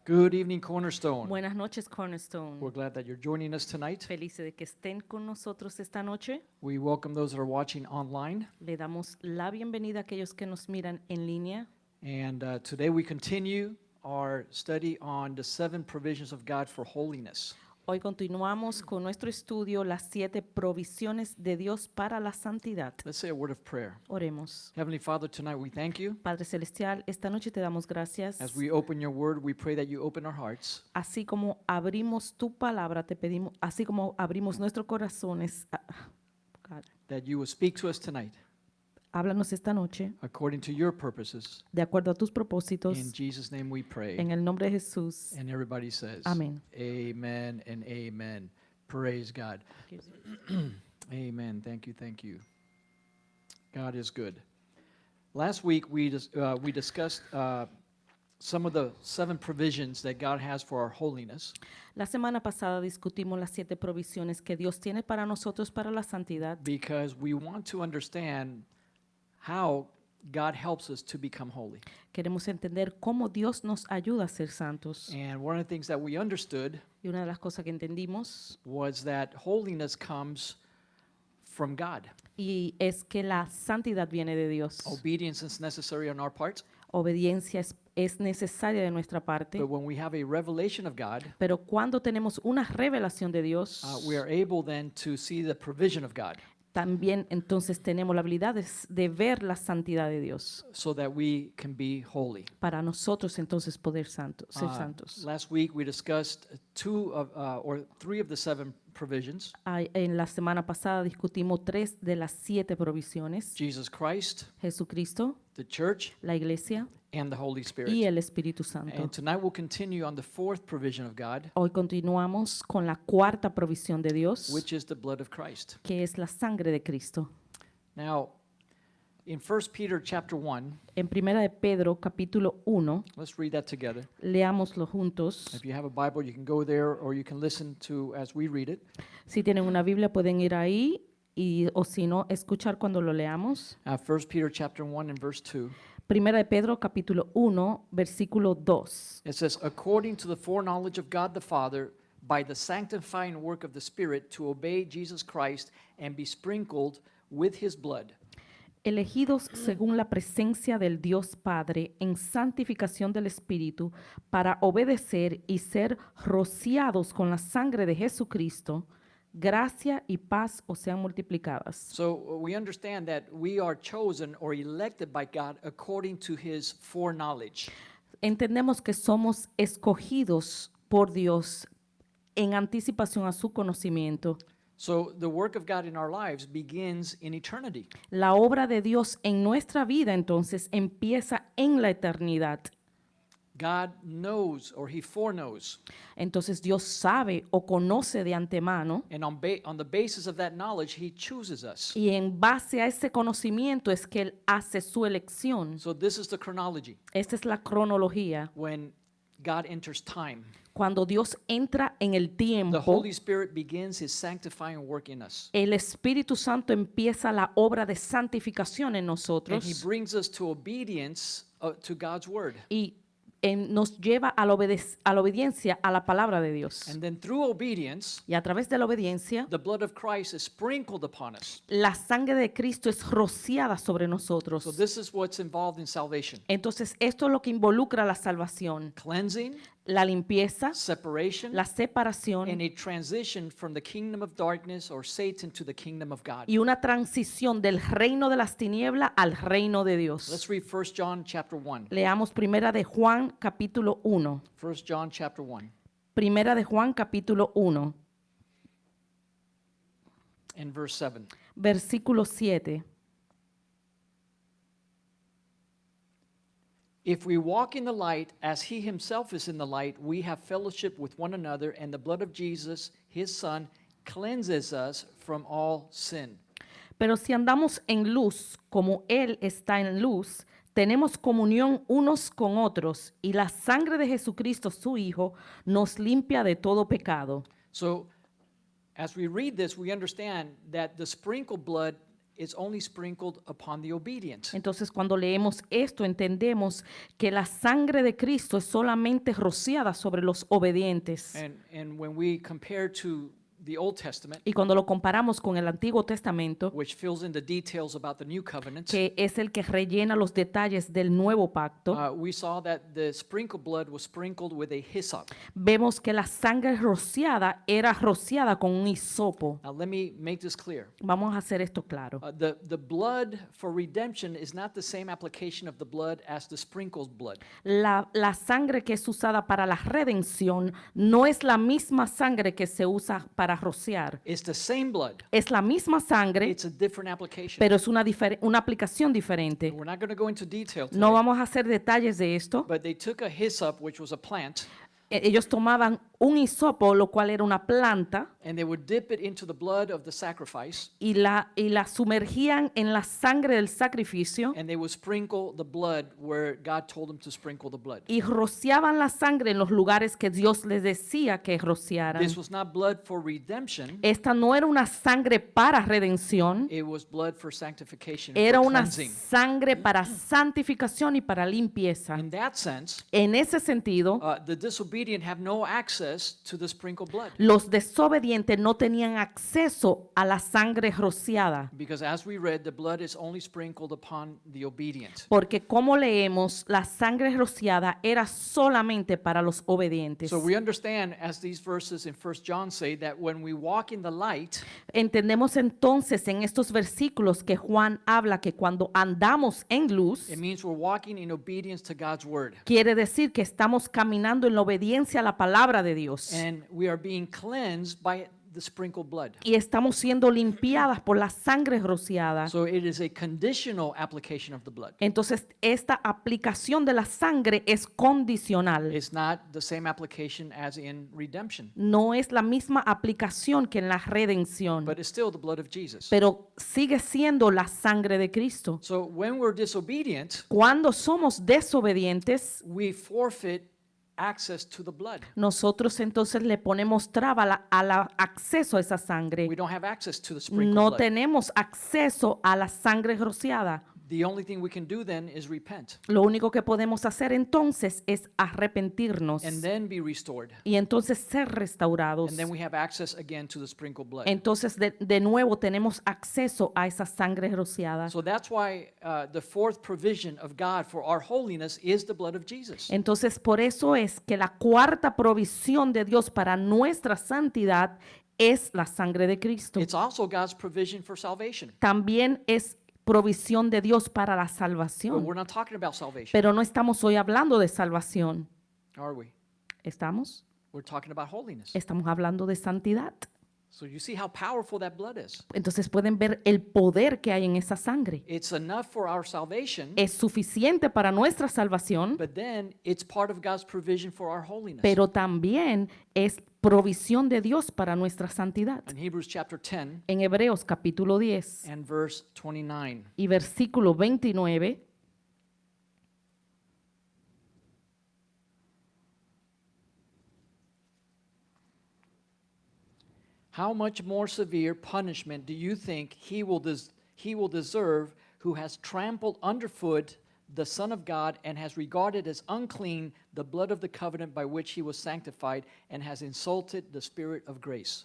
Good evening, Cornerstone. Buenas noches, Cornerstone. We're glad that you're joining us tonight. Felices de que estén con nosotros esta noche. We welcome those that are watching online. Le damos la bienvenida a aquellos que nos miran en línea. And today we continue our study on the 7 provisions of God for holiness. Hoy continuamos con nuestro estudio, las 7 provisiones de Dios para la santidad. Let's say a word of prayer. Oremos. Heavenly Father, tonight we thank you. Padre Celestial, esta noche te damos gracias. As we open your word, we pray that you open our hearts. Así como abrimos tu palabra, te pedimos, así como abrimos nuestros corazones. God, That you will speak to us tonight háblanos esta noche according to your purposes. de acuerdo a tus propósitos. In Jesus' name we pray. En el nombre de Jesús. And everybody says, Amén. Amen and amen. Praise God. Amen. Thank you. Thank you. God is good. Last week we discussed some of the 7 provisions that God has for our holiness. La semana pasada discutimos las 7 provisiones que Dios tiene para nosotros para la santidad, Because we want to understand how God helps us to become holy. queremos entender cómo Dios nos ayuda a ser santos. And one of the things that we understood Y una de las cosas que entendimos was that holiness comes from God. y es que la santidad viene de Dios. Obedience is necessary on our part, Obediencia es necesaria de nuestra parte, but when we have a revelation of God, pero cuando tenemos una revelación de Dios, we are able then to see the provision of God también entonces tenemos la habilidad de ver la santidad de Dios so that we can be holy. para nosotros entonces poder ser Uh, santos. Last week we discussed 2 of or 3 of the 7 provisions: En la semana pasada discutimos 3 de las 7 provisiones: Jesus Christ, Jesucristo, the church, la iglesia and the Holy y Spirit. el Espíritu Santo. And tonight we'll continue on the 4th provision of God, Hoy continuamos con la 4ª provisión de Dios, which is the blood of Christ. que es la sangre de Cristo. Now, in 1 Peter chapter 1, En Primera de Pedro, capítulo 1, let's read that together. leámoslo juntos. If you have a Bible, you can go there or you can listen to as we read it. Si tienen una Biblia pueden ir ahí o si no, escuchar cuando lo leamos. 1 Peter chapter 1 and verse 2. Primera de Pedro, capítulo 1, versículo 2. It says, according to the foreknowledge of God the Father, by the sanctifying work of the Spirit, to obey Jesus Christ and be sprinkled with his blood. Elegidos según la presencia del Dios Padre en santificación del Espíritu para obedecer y ser rociados con la sangre de Jesucristo, gracia y paz os sean multiplicadas. So we understand that we are chosen or elected by God according to his foreknowledge. Entendemos que somos escogidos por Dios en anticipación a su conocimiento. So the work of God in our lives begins in eternity. La obra de Dios en nuestra vida entonces empieza en la eternidad. God knows or he foreknows. Entonces Dios sabe o conoce de antemano And on the basis of that knowledge, he chooses us. y en base a ese conocimiento es que Él hace su elección. So this is the chronology. Esta es la cronología. When God enters time, Cuando Dios entra en el the tiempo, Holy Spirit begins his sanctifying work in us. el Espíritu Santo empieza la obra de santificación en And he nosotros brings us to obedience to God's word. y nos lleva a la obediencia a la palabra de Dios. And then through obedience, Y a través de la obediencia, the blood of Christ is sprinkled upon us. la sangre de Cristo es rociada sobre So nosotros. this is what's involved in salvation. Entonces, esto es lo que involucra la salvación, Cleansing, la limpieza, separation, la separación and a transition from the kingdom of darkness or Satan to the kingdom of God. y una transición del reino de las tinieblas al reino de Dios. Let's read 1 John chapter 1. Leamos Primera de Juan capítulo 1. 1 John chapter 1 Primera de Juan capítulo 1, and verse 7. versículo 7. If we walk in the light as he himself is in the light, we have fellowship with one another, and the blood of Jesus, his son, cleanses us from all sin. Pero si andamos en luz como Él está en luz, tenemos comunión unos con otros y la sangre de Jesucristo, su Hijo, nos limpia de todo pecado. So, as we read this, we understand that the sprinkled blood is only sprinkled upon the obedient. Entonces, cuando leemos esto, entendemos que la sangre de Cristo es solamente rociada sobre los obedientes. And when we compare to the Old Testament, Y cuando lo comparamos con el Antiguo Testamento, which fills in the details about the new covenant, que es el que rellena los detalles del nuevo pacto, we saw that the sprinkled blood was sprinkled with a hyssop. vemos que la sangre rociada era rociada con un hisopo. Now, let me make this clear. Vamos a hacer esto claro. The blood for redemption is not the same application of the blood as the sprinkled blood. La sangre que es usada para la redención no es la misma sangre que se usa para rociar. It's the same blood. Es la misma sangre, It's a different application. pero es una aplicación diferente. We're not going to go into detail today, No vamos a hacer detalles de esto. but they took a hyssop, which was a plant, Ellos tomaban un hisopo, lo cual era una planta, and they would dip it into the blood of the sacrifice, y la sumergían en la sangre del sacrificio and they would sprinkle the blood where God told them to sprinkle the blood. y rociaban la sangre en los lugares que Dios les decía que rociaran. This was not blood for redemption, Esta no era una sangre para redención, it was blood for sanctification, era for una cleansing. sangre para santificación y para limpieza. In that sense, En ese sentido, the disobedient have no access to the sprinkled blood. los desobedientes no tenían acceso a la sangre rociada, Because as we read, the blood is only sprinkled upon the obedient. porque como leemos, la sangre rociada era solamente para los obedientes. So we understand, as these verses in 1 John say, that when we walk in the light, Entendemos entonces en estos versículos que Juan habla que cuando andamos en luz, it means we're walking in obedience to God's word. quiere decir que estamos caminando en la obediencia a la palabra de Dios. And we are being cleansed by the sprinkled blood. Y estamos siendo limpiadas por la sangre rociada. So it is a conditional application of the blood. Entonces, esta aplicación de la sangre es condicional. It's not the same application as in redemption, No es la misma aplicación que en la redención, but it's still the blood of Jesus. pero sigue siendo la sangre de Cristo. So when we're disobedient, Cuando somos desobedientes, we forfeit access to the blood. nosotros entonces le ponemos traba al acceso a esa sangre. We don't have access to the sprinkled No blood. tenemos acceso a la sangre rociada. The only thing we can do then is repent Lo único que podemos hacer entonces es arrepentirnos and then be restored. y entonces ser restaurados. And then we have access again to the sprinkled blood. Entonces de nuevo tenemos acceso a esa sangre rociada. So that's why the fourth provision of God for our holiness is the blood of Jesus. Entonces por eso es que la cuarta provisión de Dios para nuestra santidad es la sangre de Cristo. It's also God's provision for salvation. También es provisión de Dios para la But salvación. we're not talking about salvation, Pero no estamos hoy hablando de salvación. are we? ¿Estamos? We're talking about holiness. Estamos hablando de santidad. So you see how powerful that blood is. Entonces pueden ver el poder que hay en esa sangre. It's enough for our salvation, Es suficiente para nuestra salvación, but then it's part of God's provision for our holiness. pero también es provisión de Dios para nuestra santidad. In Hebrews chapter 10 En Hebreos capítulo 10 and verse 29, y versículo 29, how much more severe punishment do you think he will deserve who has trampled underfoot the Son of God and has regarded as unclean the blood of the covenant by which he was sanctified and has insulted the Spirit of grace?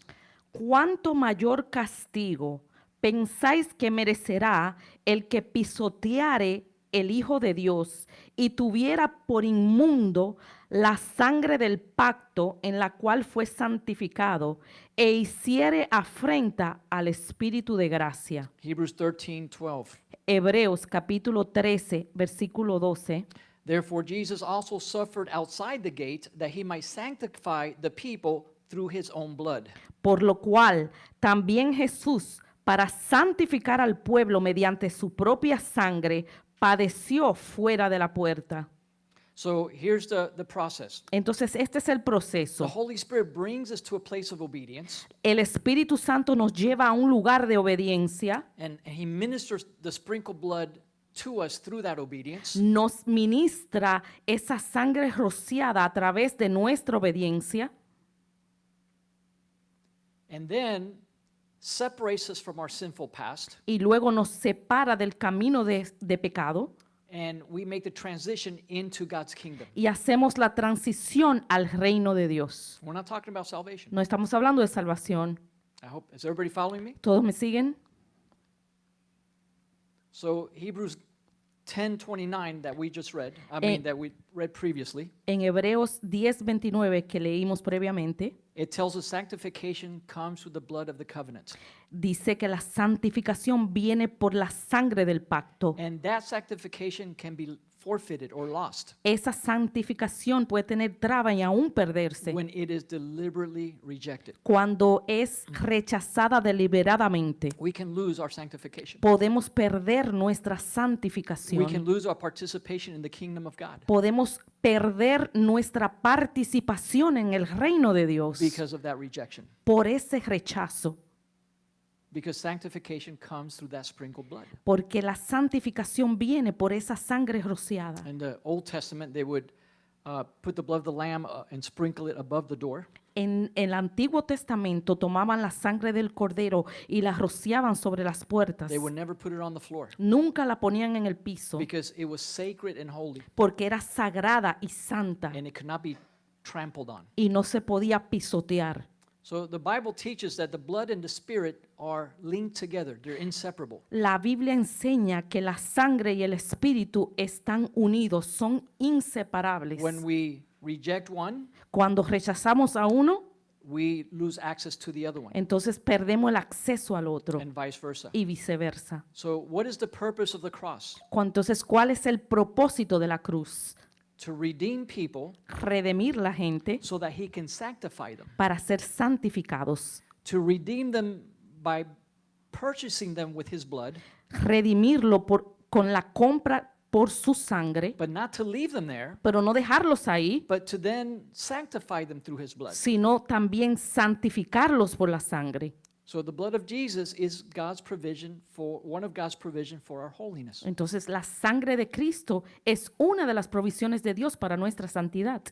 ¿cuánto mayor castigo pensáis que merecerá el que pisoteare el Hijo de Dios y tuviera por inmundo la sangre del pacto en la cual fue santificado e hiciere afrenta al Espíritu de gracia? Hebrews 13:12. Hebreos capítulo 13, versículo 12. Therefore Jesus also suffered outside the gate that he might sanctify the people through his own blood. Por lo cual también Jesús, para santificar al pueblo mediante su propia sangre, padeció fuera de la puerta. So here's the process. Entonces, este es el The proceso. Holy Spirit brings us to a place of obedience, El Espíritu Santo nos lleva a un lugar de obediencia, and he ministers the sprinkled blood to us through that obedience. nos ministra esa sangre rociada a través de nuestra obediencia, And then separates us from our sinful past, y luego nos separa del camino de pecado and we make the transition into God's kingdom. y hacemos la transición al reino de Dios. We're not talking about salvation. No estamos hablando de salvación. I hope, is everybody following me? ¿Todos me siguen? So Hebrews 10:29 that we just read, that we read previously, En Hebreos 10:29 que leímos previamente, it tells us sanctification comes through the blood of the covenant. dice que la santificación viene por la sangre del pacto. And that sanctification can be forfeited or lost Esa santificación puede tener traba y aún perderse when it is deliberately rejected. cuando es rechazada deliberadamente. We can lose our sanctification. Podemos perder nuestra We can santificación. lose our participation in the kingdom of God Podemos perder nuestra participación en el reino de Dios because of that rejection. por ese rechazo, Because sanctification comes through that sprinkled blood. porque la santificación viene por esa sangre rociada. In the Old Testament, they would put the blood of the lamb and sprinkle it above the door. En el Antiguo Testamento tomaban la sangre del cordero y la rociaban sobre las puertas. They would never put it on the floor Nunca la ponían en el piso because it was sacred and holy, porque era sagrada y santa and it could not be trampled on. y no se podía pisotear. So the Bible teaches that the blood and the spirit are linked together. They're inseparable. La Biblia enseña que la sangre y el espíritu están unidos, son inseparables. When we reject one, Cuando rechazamos a uno, we lose access to the other one, entonces perdemos el acceso al otro and vice versa. y viceversa. So what is the purpose of the cross? Entonces, ¿cuál es el propósito de la cruz? To redeem people Redimir la gente so that he can sanctify them. para ser santificados. To redeem them by purchasing them with his blood, Redimirlo con la compra por su sangre, but not to leave them there, pero no dejarlos ahí, but to then sanctify them through his blood. sino también santificarlos por la sangre. So the blood of Jesus is God's provision for one of God's provision for our holiness. Entonces, la sangre de Cristo es una de las provisiones de Dios para nuestra santidad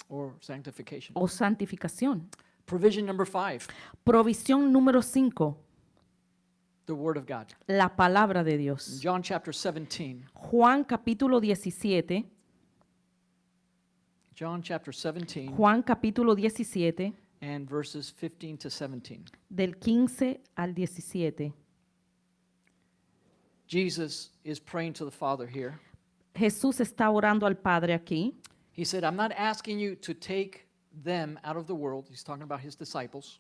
Or sanctification. o santificación. Provision number 5, Provisión número 5, the Word of God. la palabra de Dios. John chapter 17. Juan capítulo 17, John chapter 17 Juan capítulo 17, and verses 15 to 17. del 15 al 17. Jesus is praying to the Father here. Jesús está orando al Padre aquí. He said, I'm not asking you to take them out of the world. He's talking about his disciples.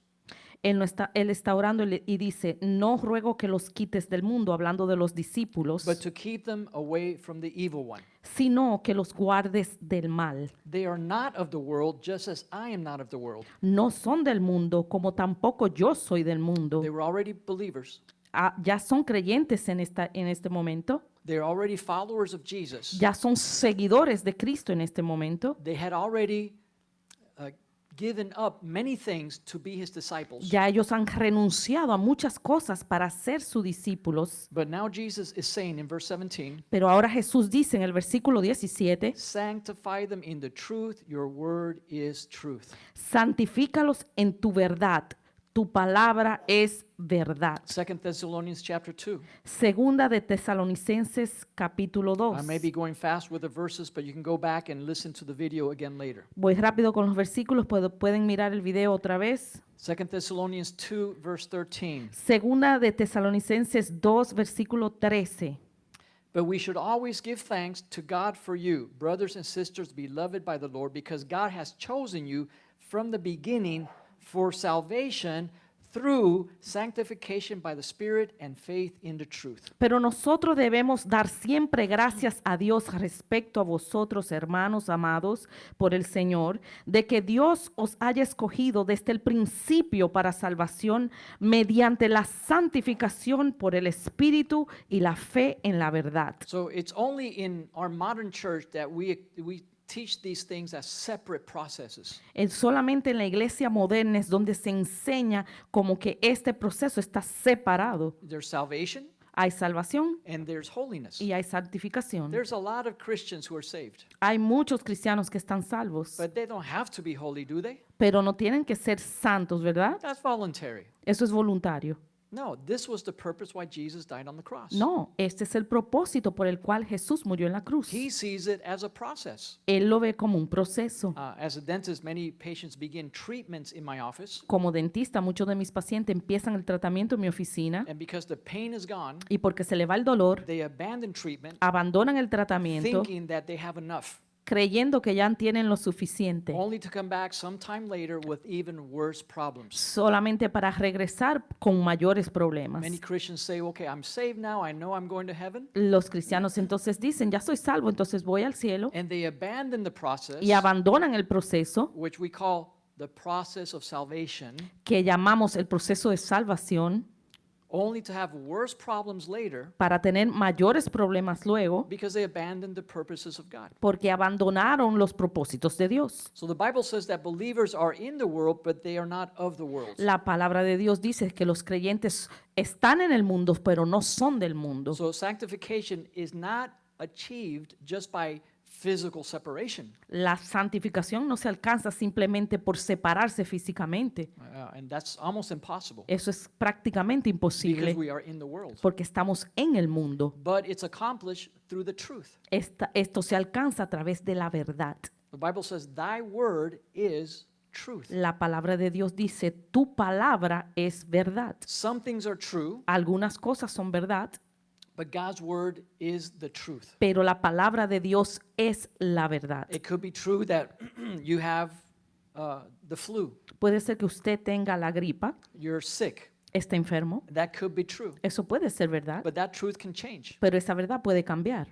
Él está orando y dice, no ruego que los quites del mundo, hablando de los discípulos, But to keep them away from the evil one. sino que los guardes del mal. They are not of the world, just as I am not of the world. No son del mundo, como tampoco yo soy del mundo. They were already believers. Ya son creyentes en este momento. They're already followers of Jesus. Ya son seguidores de Cristo en este momento. They had already given up many things to be his disciples. Ya ellos han renunciado a muchas cosas para ser sus discípulos. But now Jesus is saying in verse 17, Pero ahora Jesús dice en el versículo 17, sanctify them in the truth, your word is truth. santifícalos en tu verdad. Tu palabra es verdad. 2 Thessalonians chapter 2. Segunda de Tesalonicenses capítulo 2. I may be going fast with the verses, but you can go back and listen to the video again later. Voy rápido con los versículos, pueden mirar el video otra vez. 2 Thessalonians 2, verse 13. Segunda de Tesalonicenses 2, versículo 13. But we should always give thanks to God for you, brothers and sisters, beloved by the Lord, because God has chosen you from the beginning for salvation through sanctification by the Spirit and faith in the truth. Pero nosotros debemos dar siempre gracias a Dios respecto a vosotros, hermanos amados por el Señor, de que Dios os haya escogido desde el principio para salvación mediante la santificación por el Espíritu y la fe en la verdad. So it's only in our modern church that we teach these things as separate processes. Es solamente en la iglesia moderna es donde se enseña como que este proceso está separado. There's salvation, Hay salvación and there's holiness. y hay santificación. There's a lot of Christians who are saved, Hay muchos cristianos que están salvos, but they don't have to be holy, do they? pero no tienen que ser santos, ¿verdad? That's voluntary. Eso es voluntario. No, this was the purpose why Jesus died on the cross. No, este es el propósito por el cual Jesús murió en la cruz. He sees it as a process. Él lo ve como un proceso. As a dentist, many patients begin treatments in my office, Como dentista, muchos de mis pacientes empiezan el tratamiento en mi oficina and because the pain is gone, y porque se le va el dolor, they abandon treatment, abandonan el tratamiento thinking that they have enough, creyendo que ya tienen lo suficiente, only to come back sometime later with even worse problems. solamente para regresar con mayores problemas. Many Christians say, okay, I'm saved now, I know I'm going to heaven, Los cristianos entonces dicen, ya soy salvo, entonces voy al cielo, and they abandon the process, y abandonan el proceso which we call the process of salvation, que llamamos el proceso de salvación, only to have worse problems later para tener mayores problemas luego, because they abandoned the purposes of God. porque abandonaron los propósitos de Dios. So the Bible says that believers are in the world, but they are not of the world. La palabra de Dios dice que los creyentes están en el mundo, pero no son del mundo. So sanctification is not achieved just by physical separation. La santificación no se alcanza simplemente por separarse físicamente. And that's almost impossible Eso es prácticamente because imposible we are in the world. porque estamos en el mundo. But it's accomplished through the truth. Esto se alcanza a través de la verdad. The Bible says, thy word is truth. La palabra de Dios dice, tu palabra es verdad. Some things are true, Algunas cosas son verdad, but God's word is the truth. pero la palabra de Dios es la verdad. It could be true that you have the flu, Puede ser que usted tenga la gripa, you're sick. está enfermo. That could be true, Eso puede ser verdad, but that truth can change. pero esa verdad puede cambiar.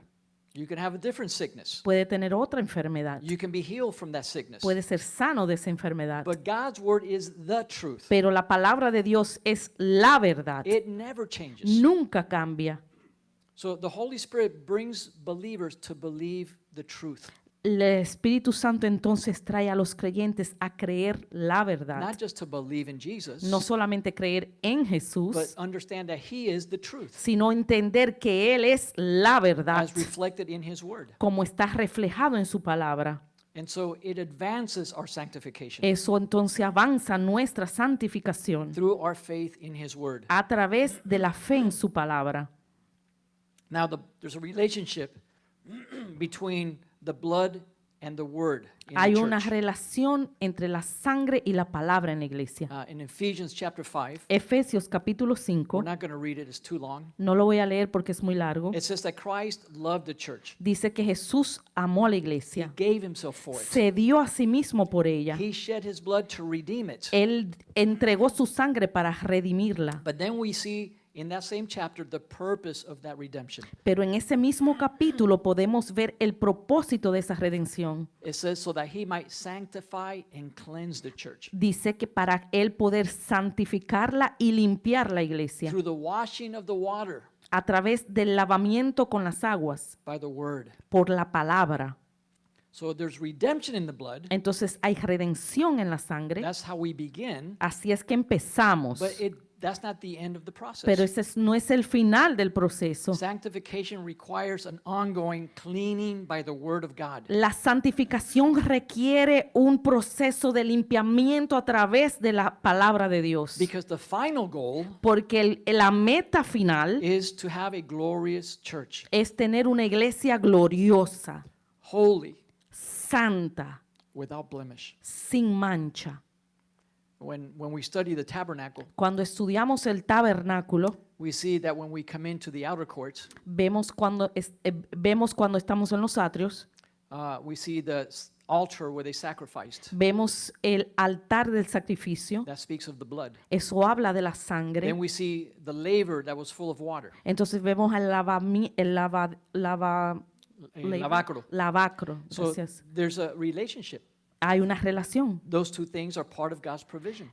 You can have a different sickness. Puede tener otra enfermedad. You can be healed from that sickness. Puede ser sano de esa enfermedad. But God's word is the truth. Pero la palabra de Dios es la verdad. It never changes. Nunca cambia. So the Holy Spirit brings believers to believe the truth, El Espíritu Santo entonces trae a los creyentes a creer la verdad. not just to believe in Jesus, No solamente creer en but Jesús, understand that He is the truth sino entender que Él es la verdad, as reflected in His word. como está reflejado en su palabra. And so it advances our sanctification Eso entonces avanza nuestra santificación through our faith in His word. a través de la fe en su palabra. Now, there's a relationship between the blood and the word in Hay the una church. relación entre la sangre y la palabra en la iglesia. In Ephesians chapter 5, Efesios capítulo 5, we're not going to read it, it's too long. no lo voy a leer porque es muy largo. It says that Christ loved the church. Dice que Jesús amó a la He iglesia, gave himself for it. se dio a sí mismo por ella. He shed his blood to redeem it. Él entregó su sangre para redimirla. But then we see in that same chapter the purpose of that redemption. Pero en ese mismo capítulo podemos ver el propósito de esa redención. It says so that he might sanctify and cleanse the church Dice que para él poder santificarla y limpiar la iglesia through the washing of the water a través del lavamiento con las aguas by the word. por la palabra. So there's redemption in the blood. Entonces hay redención en la sangre. That's how we begin. Así es que empezamos. But that's not the end of the process. Pero no es el final del proceso. Sanctification requires an ongoing cleaning by the word of God. La santificación requiere un proceso de limpiamiento a través de la palabra de Dios. Because the final goal Porque la meta final is to have a glorious church, es tener una iglesia gloriosa, holy, santa, without blemish. sin mancha. When we study the tabernacle, Cuando estudiamos el tabernáculo, we see that when we come into the outer courts, vemos cuando estamos en los atrios, we see the altar where they sacrificed. vemos el altar del sacrificio. That speaks of the blood. Eso habla de la sangre. Then we see the laver that was full of water. Entonces vemos el Lavacro. lavacro. So Gracias. there's a relationship. Hay una relación. Those two things are part of God's provision.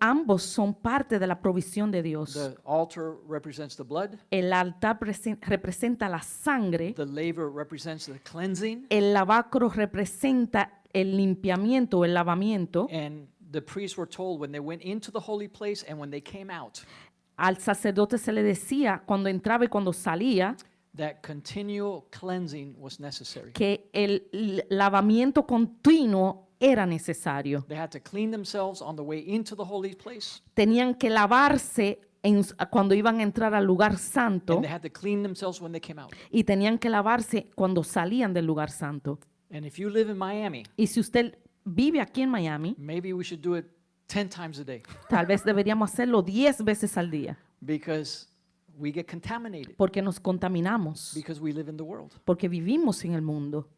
Ambos son parte de la provisión de Dios. The altar represents the blood. El altar representa la sangre. The laver represents the cleansing. El lavacro representa el limpiamiento, el lavamiento. And the priests were told when they went into the holy place and when they came out, Al sacerdote se le decía cuando entraba y cuando salía that continual cleansing was necessary. que el lavamiento continuo era necesario. They had to clean themselves on the way into the holy place, Tenían que lavarse cuando iban a entrar al lugar santo and they had to clean themselves when they came out. y tenían que lavarse cuando salían del lugar santo. And if you live in Miami, Y si usted vive aquí en Miami, maybe we should do it 10 times a day tal vez deberíamos hacerlo 10 veces al día, because we get contaminated porque nos contaminamos, because we live in the world, porque vivimos en el mundo,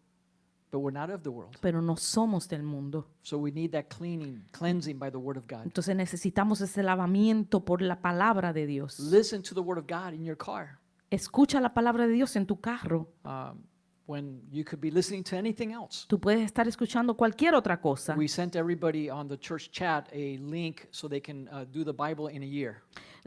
but we're not of the world. pero no somos del mundo. So we need that cleansing by the word of God. Entonces necesitamos ese lavamiento por la palabra de Dios. Listen to the word of God in your car. Escucha la palabra de Dios en tu carro. When you could be listening to anything else. Tú puedes estar escuchando cualquier otra cosa. We sent everybody on the church chat a link so they can do the Bible in a year.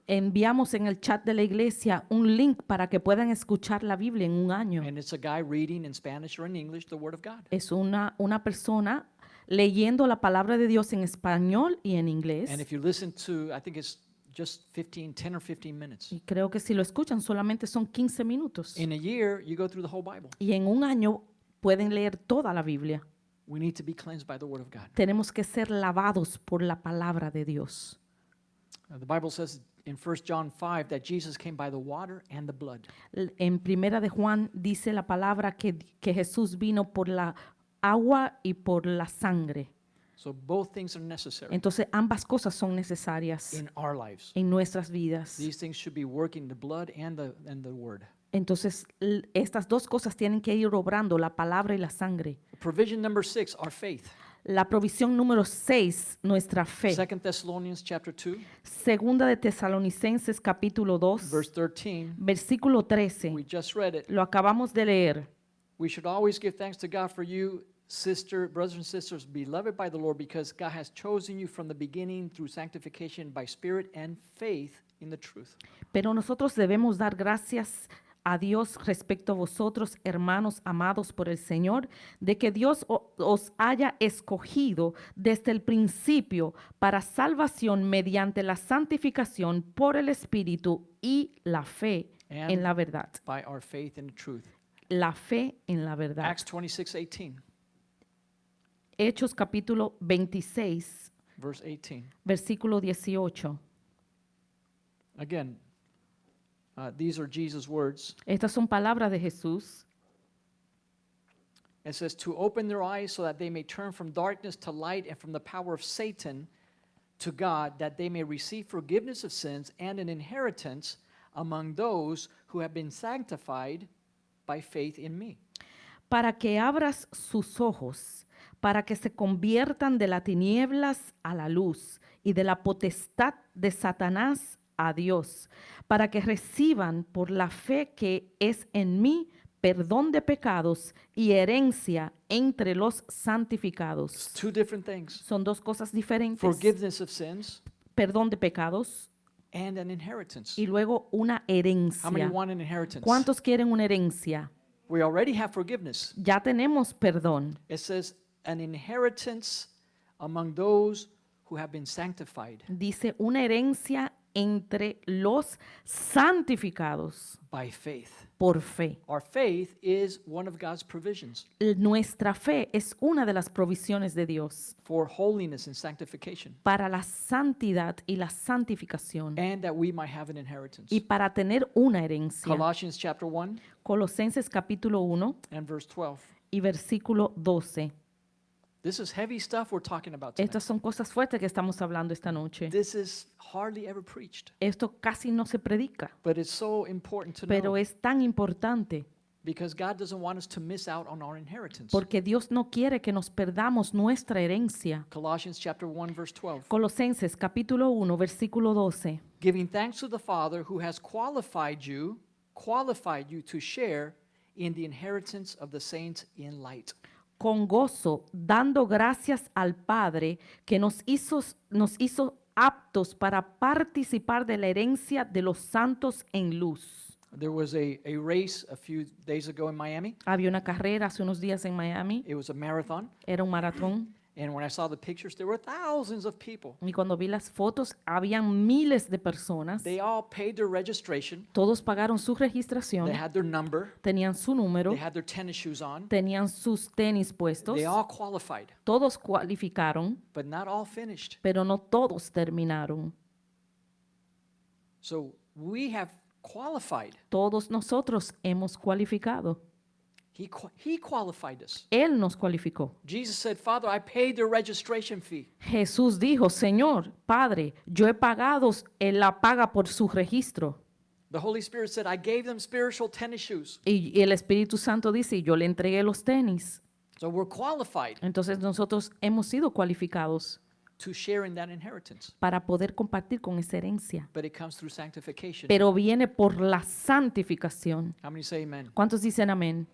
Enviamos en el chat de la iglesia un link para que puedan escuchar la Biblia en un año. And it's a guy reading in Spanish or in English the Word of God. Es una persona leyendo la palabra de Dios en español y en And inglés. if you listen to, I think it's just 10 or 15 minutes. Y creo que si lo escuchan solamente son 15 minutos. In a year, you go through the whole Bible. Y en un año pueden leer toda la Biblia. We need to be cleansed by the Word of God. Tenemos que ser lavados por la palabra de Dios. The Bible says in 1 John 5 that Jesus came by the water and the blood. En Primera de Juan dice la palabra que Jesús vino por la agua y por la sangre. So both things are necessary Entonces ambas cosas son necesarias in our lives. en nuestras vidas. These things should be working, the blood and the Word. Entonces estas dos cosas tienen que ir obrando, la palabra y la sangre. Provision number 6, our faith. La provisión número 6, nuestra fe. 2 Thessalonians chapter 2, Segunda de Tesalonicenses capítulo 2, verse 13. versículo 13. We just read it. Lo acabamos de leer. We should always give thanks to God for you, brothers and sisters, beloved by the Lord, because God has chosen you from the beginning through sanctification by spirit and faith in the truth. Pero nosotros debemos dar gracias a Dios respecto a vosotros, hermanos amados por el Señor, de que Dios os haya escogido desde el principio para salvación mediante la santificación por el Espíritu y la fe en la verdad. By our faith in the truth. La fe en la verdad. Acts 26:18, Hechos capítulo 26, verse 18. versículo 18. Again, these are Jesus' words. Estas son palabras de Jesús. It says, to open their eyes so that they may turn from darkness to light and from the power of Satan to God, that they may receive forgiveness of sins and an inheritance among those who have been sanctified by faith in me. Para que abras sus ojos, para que se conviertan de las tinieblas a la luz y de la potestad de Satanás a Dios, para que reciban por la fe que es en mí perdón de pecados y herencia entre los It's santificados. two different things. Son dos cosas diferentes. Forgiveness of sins Perdón de pecados and an inheritance. y luego una How many herencia. want an inheritance? ¿Cuántos quieren una herencia? We already have forgiveness. Ya tenemos perdón. It says an inheritance among those who have been sanctified Dice una herencia entre los santificados by faith. por fe. Our faith is one of God's provisions Nuestra fe es una de las provisiones de Dios for holiness and sanctification, para la santidad y la santificación and that we might have an inheritance. y para tener una herencia. Colossians chapter 1 Colosenses capítulo 1 and verse 12. y versículo 12. This is heavy stuff we're talking about tonight. Estas son cosas fuertes que estamos hablando esta noche. This is hardly ever preached, Esto casi no se predica, but it's so important to pero know es tan importante because God doesn't want us to miss out on our inheritance. porque Dios no quiere que nos perdamos nuestra herencia. Colossians chapter 1 verse 12. Colosenses capítulo 1 versículo 12. Giving thanks to the Father who has qualified you to share in the inheritance of the saints in light. Con gozo, dando gracias al Padre que nos hizo aptos para participar de la herencia de los santos en luz. There was a race a few days ago in Miami. Había una carrera hace unos días en Miami, It was a marathon, era un maratón, And when I saw the pictures, there were thousands of people. Y cuando vi las fotos, habían miles de personas. They all paid their registration. Todos pagaron su registración, They had their number. tenían su número, They had their tennis shoes on. tenían sus tenis puestos. They all qualified, Todos cualificaron, but not all finished. pero no todos terminaron. So we have qualified. Todos nosotros hemos cualificado. He qualified us. Él nos cualificó. Jesus said, Father, I paid the registration fee. Jesús dijo, Señor, Padre, yo he pagado la paga por su registro. The Holy Spirit said, I gave them spiritual tennis shoes. Y el Espíritu Santo dice, y yo le entregué los tenis. So we're qualified Entonces nosotros hemos sido cualificados to share in that inheritance. para poder compartir con esa herencia. But it comes through sanctification. Pero viene por la santificación. How many say amen? ¿Cuántos dicen amén?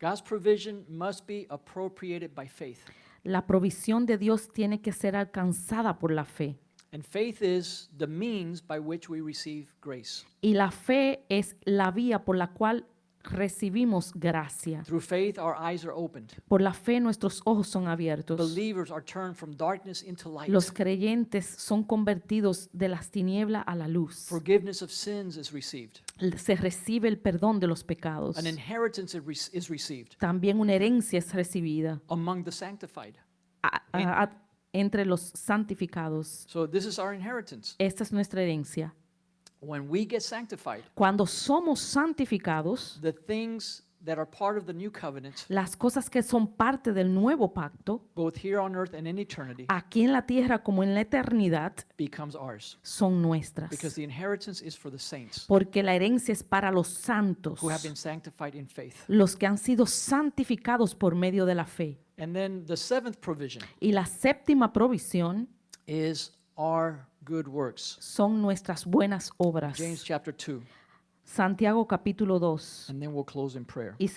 God's provision must be appropriated by faith. La provisión de Dios tiene que ser alcanzada por la fe. And faith is the means by which we receive grace. Y la fe es la vía por la cual recibimos gracia. Through faith, our eyes are opened. Por la fe nuestros ojos son abiertos. Believers are turned from darkness into light. Los creyentes son convertidos de las tinieblas a la luz. Forgiveness of sins is received. Se recibe el perdón de los pecados. An inheritance is received También una herencia es recibida among the sanctified. entre los santificados. So this is our inheritance. Esta es nuestra herencia. When we get sanctified, Cuando somos santificados, the things that are part of the new covenant, las cosas que son parte del nuevo pacto, both here on earth and in eternity, aquí en la tierra como en la eternidad, becomes ours. son nuestras. Because the inheritance is for the saints Porque la herencia es para los santos, who have been sanctified in faith. los que han sido santificados por medio de la fe. And then the seventh provision Y la séptima provisión is our good works. son nuestras buenas obras. James chapter 2. Santiago capítulo 2. And then we'll close in prayer. Y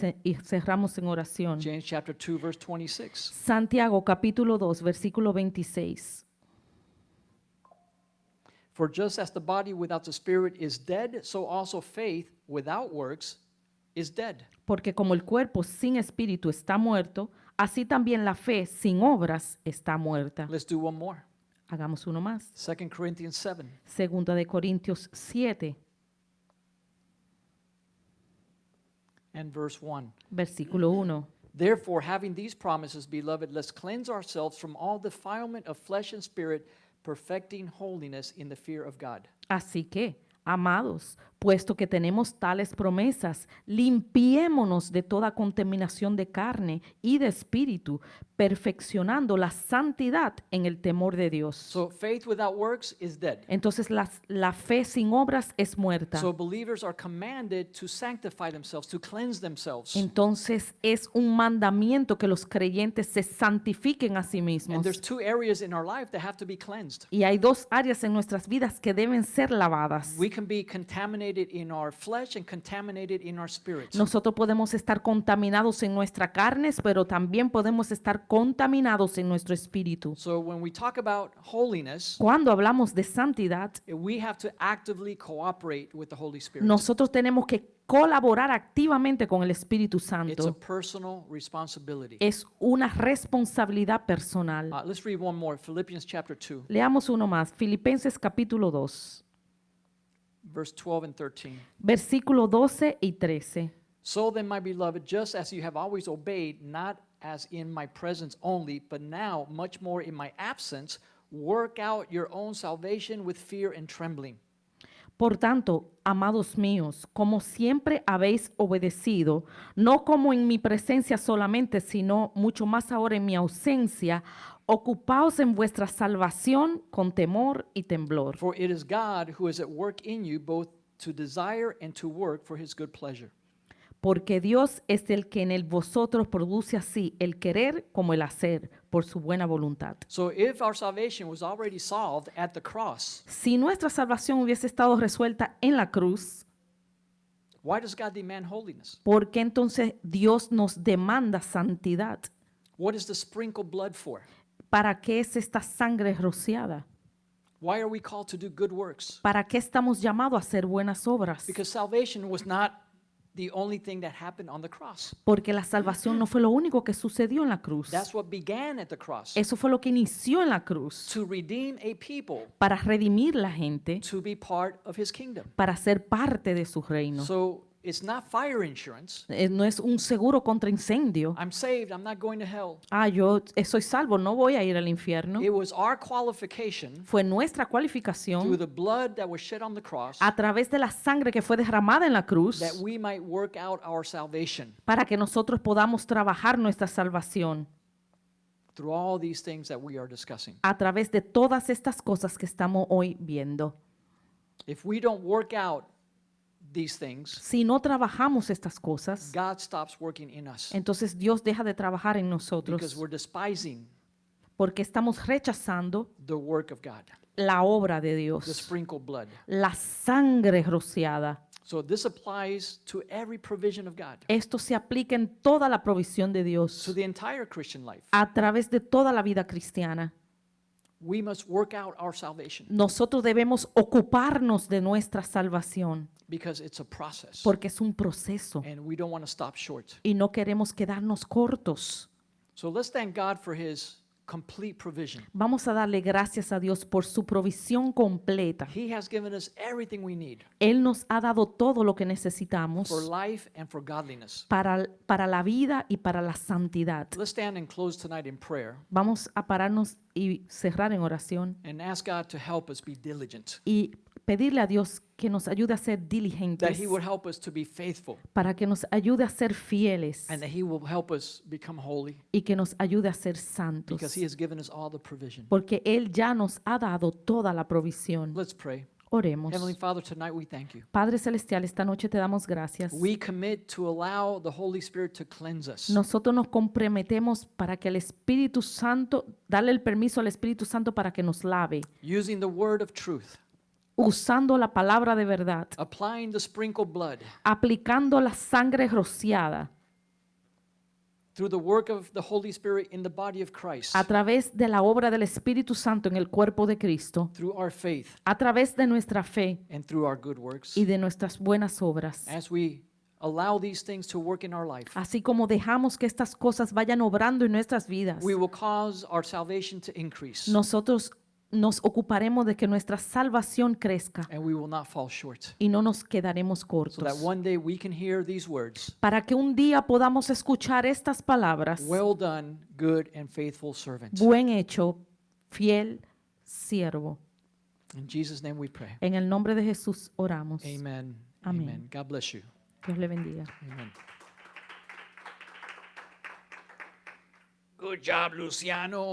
cerramos en oración. James chapter 2 verse 26. Santiago capítulo 2, versículo 26. For just as the body without the spirit is dead, so also faith without works is dead. Porque como el cuerpo sin espíritu está muerto, así también la fe sin obras está muerta. Let's do one more. Hagamos uno más. 2 Corinthians 7. Segunda de Corintios 7, And verse 1. versículo 1. Therefore, having these promises, beloved, let's cleanse ourselves from all defilement of flesh and spirit, perfecting holiness in the fear of God. Así que, amados, puesto que tenemos tales promesas, limpiémonos de toda contaminación de carne y de espíritu, perfeccionando la santidad en el temor de Dios. So faith without works is dead. Entonces la fe sin obras es muerta. So believers are commanded to sanctify themselves, to cleanse themselves. Entonces es un mandamiento que los creyentes se santifiquen a sí And mismos. there's two areas in our life that have to be cleansed. Y hay dos áreas en nuestras vidas que deben ser lavadas. We can be contaminated in our flesh and contaminated in our spirits. Nosotros podemos estar contaminados en nuestra carne, pero también podemos estar contaminados en nuestro espíritu. So when we talk about holiness, Cuando hablamos de santidad, we have to actively cooperate with the Holy Spirit. nosotros tenemos que colaborar activamente con el Espíritu It's a Santo. personal responsibility. Es una responsabilidad personal. Let's read one more. Philippians chapter 2, Leamos uno más. Filipenses capítulo 2, verse 12 and 13. versículo 12 y 13. So then, my beloved, just as you have always obeyed, not as in my presence only, but now much more in my absence, work out your own salvation with fear and trembling. Por tanto, amados míos, como siempre habéis obedecido, no como en mi presencia solamente, sino mucho más ahora en mi ausencia, ocupaos en vuestra salvación con temor y temblor. For it is God who is at work in you, both to desire and to work for his good pleasure. Porque Dios es el que en el vosotros produce así el querer como el hacer por su buena voluntad. So if our salvation was already solved at the cross, Si nuestra salvación hubiese estado resuelta en la cruz, why does God demand holiness? ¿por qué entonces Dios nos demanda santidad? What is the sprinkled blood for? ¿Para qué es esta sangre rociada? Why are we called to do good works? ¿Para qué estamos llamados a hacer buenas obras? Because salvation was not the only thing that happened on the cross. Porque la salvación no fue lo único que sucedió en la cruz. That's what began at the cross. Eso fue lo que inició en la cruz. To redeem a people Para redimir la gente, to be part of his kingdom. para ser parte de su reino. So it's not fire insurance. No es un seguro contra incendio. I'm saved, I'm not going to hell. Yo soy salvo, no voy a ir al infierno. It was our qualification Fue nuestra through cualificación the blood that was shed on the cross a través de la sangre que fue derramada en la cruz that we might work out our salvation para que nosotros podamos trabajar nuestra salvación through all these things that we are discussing. a través de todas estas cosas que estamos hoy viendo. If we don't work out these things, Si no trabajamos estas cosas, God stops working in us entonces Dios deja de trabajar en because nosotros we're despising porque estamos rechazando the work of God, la obra de the Dios, sprinkled blood. la sangre rociada. So this applies to every provision of God, Esto se aplica en toda la provisión de to Dios, the entire Christian life. a través de toda la vida cristiana. We must work out our salvation Nosotros debemos ocuparnos de nuestra salvación because it's a process porque es un proceso and we don't want to stop short. y no queremos quedarnos cortos. So let's thank God for his complete provision. Vamos a darle gracias a Dios por su provisión completa. He has given us everything we need Él nos ha dado todo lo que necesitamos for life and for godliness. para la vida y para la santidad. Let's stand and close tonight in prayer Vamos a pararnos y cerrar en oración and ask God to help us be diligent, y pedirle a Dios que nos ayude a ser that diligentes, he would help us to be faithful, para que nos ayude a ser fieles and that he will help us become holy y que nos ayude a ser santos, because he has given us all the provision. porque Él ya nos ha dado toda la provisión. Let's pray. Oremos. Heavenly Father, tonight we thank you. Padre Celestial, esta noche te damos gracias. We commit to allow the Holy Spirit to cleanse us. Nosotros nos comprometemos para que el Espíritu Santo, darle el permiso al Espíritu Santo para que nos lave, Using the word of truth, usando la palabra de verdad, applying the sprinkled blood aplicando la sangre rociada through the work of the Holy Spirit in the body of Christ, a través de la obra del Espíritu Santo en el cuerpo de Cristo, through our faith a través de nuestra fe and through our good works. y de nuestras buenas obras. As we allow these things to work in our life, Así como dejamos que estas cosas vayan obrando en nuestras vidas, we will cause our salvation to increase nosotros nos ocuparemos de que nuestra salvación crezca and we will not fall short. y no nos quedaremos So that cortos. one day we can hear these words, Para que un día podamos escuchar estas palabras: well done, good and faithful servant. buen hecho, fiel siervo. In Jesus' name we pray. En el nombre de Jesús oramos. Amen. Amén. Amen. God bless you. Dios le bendiga. Amen. Good job, Luciano.